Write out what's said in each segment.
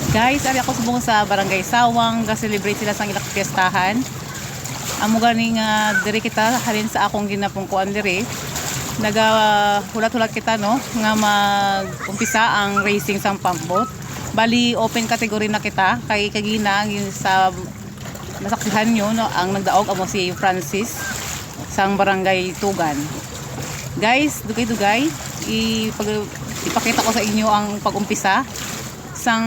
Guys, ari ako subong sa Barangay Sawang, ga-celebrate sila sang ilak piyestahan. Amo gani nga diri kita halin sa akong ginapungkuan diri. Naga hulat-hulat kita no nga mag-umpisa ang racing sang pump boat. Bali open category na kita kay kagina sa masaksihan nyo no, ang nagdaog amo si Francis sang Barangay Tugan. Guys, dugay-dugay ipakita ko sa inyo ang pag-umpisa sang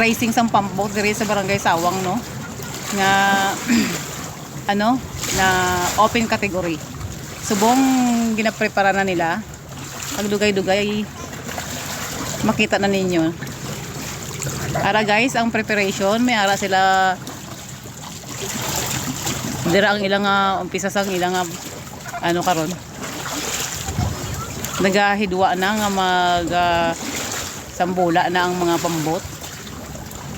racing sang pump boat diri sa Barangay Sawang no nga ano na open category. Subong ginaprepara na nila. Pagdugay-dugay makita na ninyo. Ara guys, ang preparation may ara sila dira ang ilang umpisa sang ilang ano karon nagahidwa na nga mag sambula na ang mga pambot.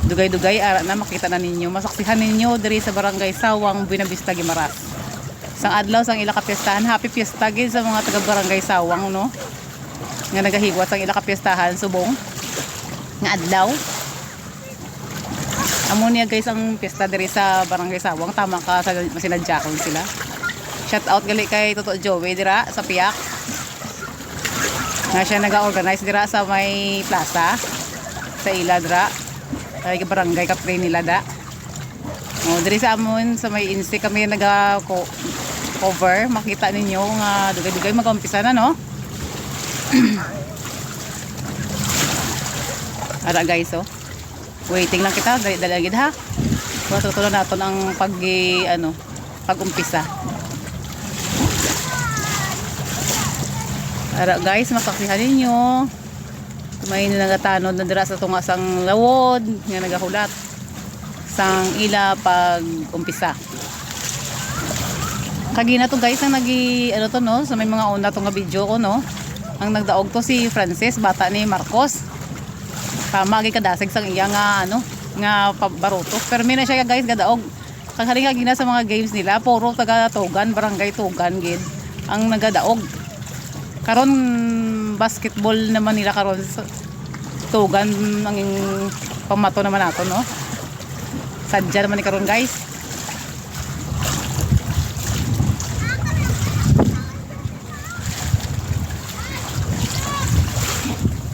Dugay-dugay ara na makita na ninyo, masaksihan ninyo diri sa Barangay Sawang, Buena Vista, Guimaras. Sang adlaw sang ila ka piyestahan, happy fiesta gid sa mga taga Barangay Sawang no. Nga nagahigwa sang ila ka piyestahan subong nga adlaw. Amo niya guys ang piyesta diri sa Barangay Sawang, tama ka sa masinadjakon sila. Shout out gali kay Toto Joey dira sa Piak. Na siya naga-organize dira sa may plaza sa Iladra ay barangay kapre nila da. Diri sa amon sa may insti kami naga-cover, makita ninyo nga dugay-dugay mag-umpisa na no. Ara guys oh. Waiting lang kita, dalagid ha. Tutulo naton ang pag-umpisa. Ara guys, masaksihan ninyo. May nagatanod na dira sa tunga sang lawod nga nagahulat sang ila pag-umpisa. Kagina to guys ang ano to no, sa may mga una to nga video ko no. Ang nagdaog to si Francis, bata ni Marcos. Tama gid kadasig sang iya nga nga baruto. Pero may na siya guys gadaog. Kag kagina sa mga games nila, puro taga Tugan, Barangay Tugan gid ang nagadaog. Karon basketball naman nila karon sa Tugan ang pamato naman nato no. Sadya naman ni karon guys.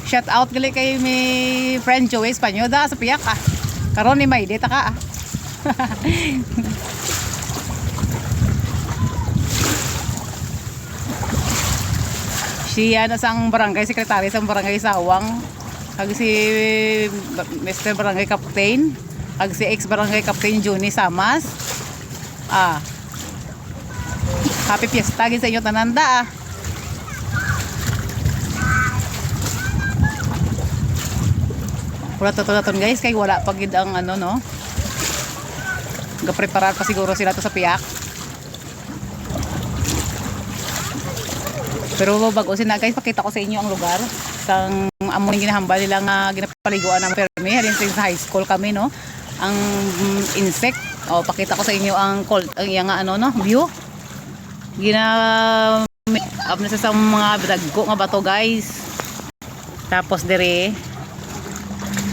Shout out gali kay mi friend Joey Espanyol da sa Piak ah. Karon ni may data ka ah. Siya na sang barangay secretary sa Barangay Sawang. Kag si Mr. Barangay Captain, kag si ex Barangay Captain Juni Samas. Happy fiesta gid sa inyo tananda ah. Wala to guys kay wala pa gid ang no. Ga-preparar pa siguro sila to sa Piak. Pero bago sina guys, pakita ko sa inyo ang lugar sang amo ning ginahambal nila nga ginapaliguan ng permi halin sa high school kami no. Ang insect, pakita ko sa inyo ang cold ang nga no view. Gina up na sa mga dagko nga bato guys. Tapos dire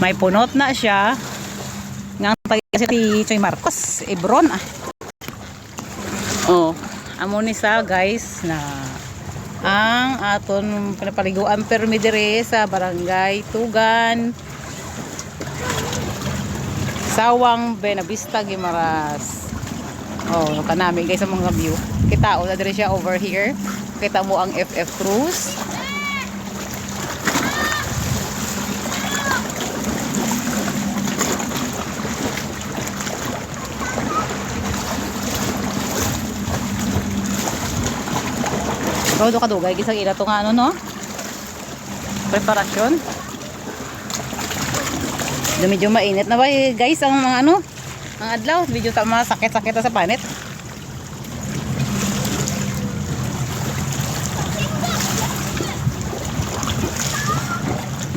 may punot na siya. Nga taga si Choy Marcos, Ebron ah. Amo ni sa guys na ang aton pinapaliguan permi dire sa Barangay Tugan, Sawang, Buena Vista, Guimaras. Kanami guys ang mga view. Kita na dire siya over here. Kita mo ang FF Cruise. Rodo ka dugay gisang ila to nga no. Preparasyon. Medyo mainit na ba guys ang mga ang adlaw, medyo tama sakit-sakit sa panit.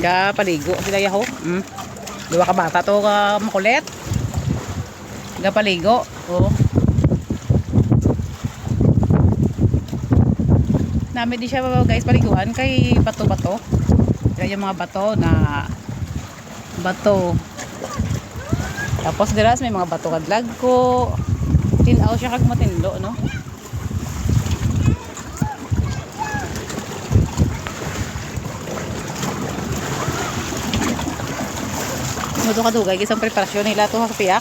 Ga paligo sila yaho. Duwa ka bata to ka makulit. Ga paligo. Nami di siya guys paliguan kay bato-bato. Dira yung mga bato na bato. Tapos diras may mga bato kadlag ko. Tinaw siya kag matinlo, no? Mudo ka dugay isang preparasyon nila to hapiyak.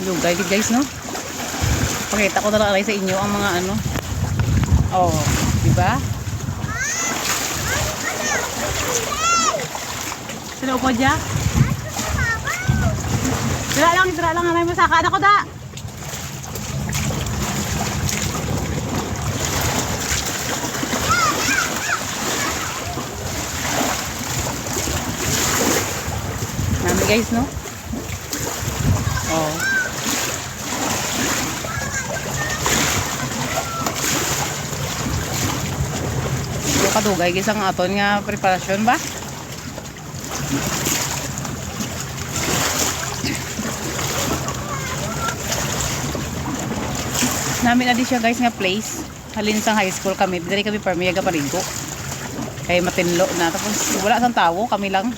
Dugay guys, no? Pakita ko na lang sa inyo ang mga ano. Oh, di ba? Sino ko dyan? Sira lang, anay mo sa kada ko da. Nami guys, no? Oh. Kadugay gisang aton nga preparasyon ba? Namin na di siya guys nga place. Halin sang high school kami, diri kami permiyaga parigo. Kay matinlo na tapos wala sang tawo, kami lang.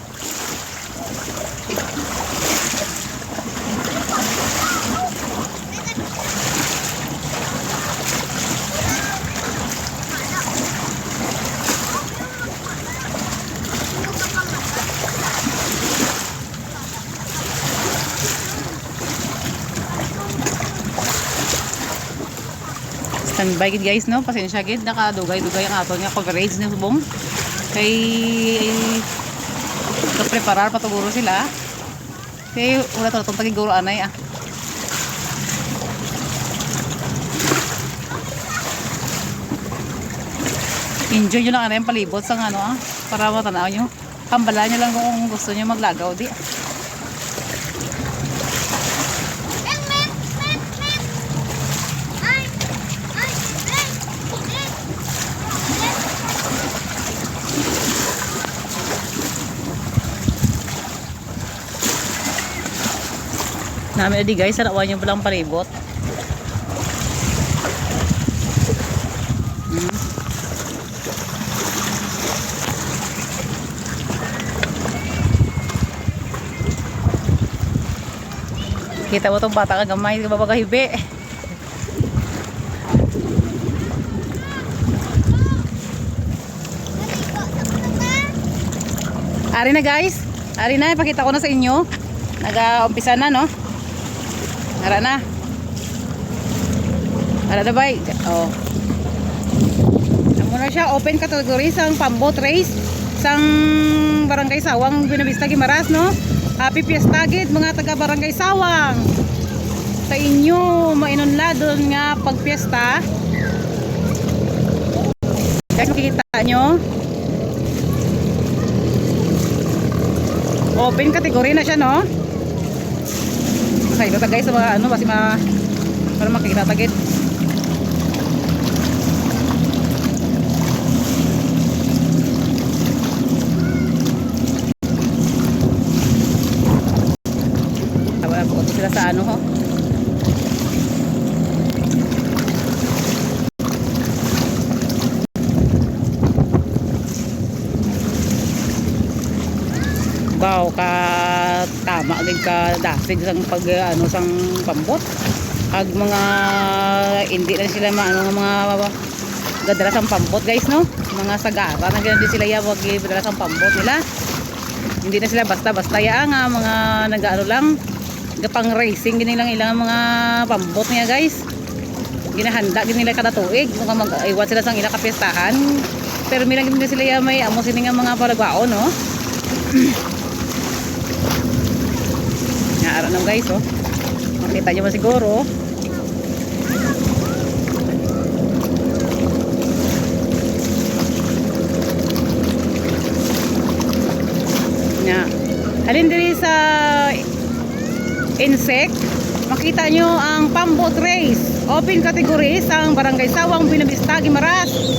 Standby gid guys, no? Pasensya gid nakadugay-dugay ang aton nga coverage ng subong. Kay preparar pa siguro sila. Kay wala to tong tagiguro anay ah. Enjoy nyo lang anay ang palibot sang ano ah, para matanaw nyo. Kambalan nyo lang kung gusto nyo maglagaw di. Namin adi guys, sarawan nyo palang palibot. Kita mo itong bata ka gamay, di ba hibi? Ari na guys, ari na, ipakita ko na sa inyo. Nag-umpisa na, no? Ara na. Ara na ba? Oh. Amo na siya, open category sang pambot race sang Barangay Sawang, Buenavista, Guimaras, no? Happy Fiesta gid mga taga Barangay Sawang. Sa inyo mainunladon nga pagpiesta. Guys, makikita nyo. Open category na siya, no? Okay, ito guys sa mga ano, kasi para makikita tagid. Wala po sila sa ano ho. Wow, ka tama gid ka dasig sang pag ano sang pambot. Kag mga hindi na sila maano mga gadala sang pambot guys, no? Mga sagara na gid sila ya wag gadala sang pambot nila. Hindi na sila basta-basta ya nga mga nagaano lang gapang racing gini lang ilang mga pambot niya guys. Ginahanda gid nila kada tuig kung mag-iwat sila sang ila ka pestahan. Pero milang gid sila ya may amo sini nga mga palagwao, no? Araw na guys, oh. Makita nyo ba siguro? Halin diri sa insect, makikita nyo ang pambot race. Open category sa Barangay Sawang, Buenavista, Guimaras.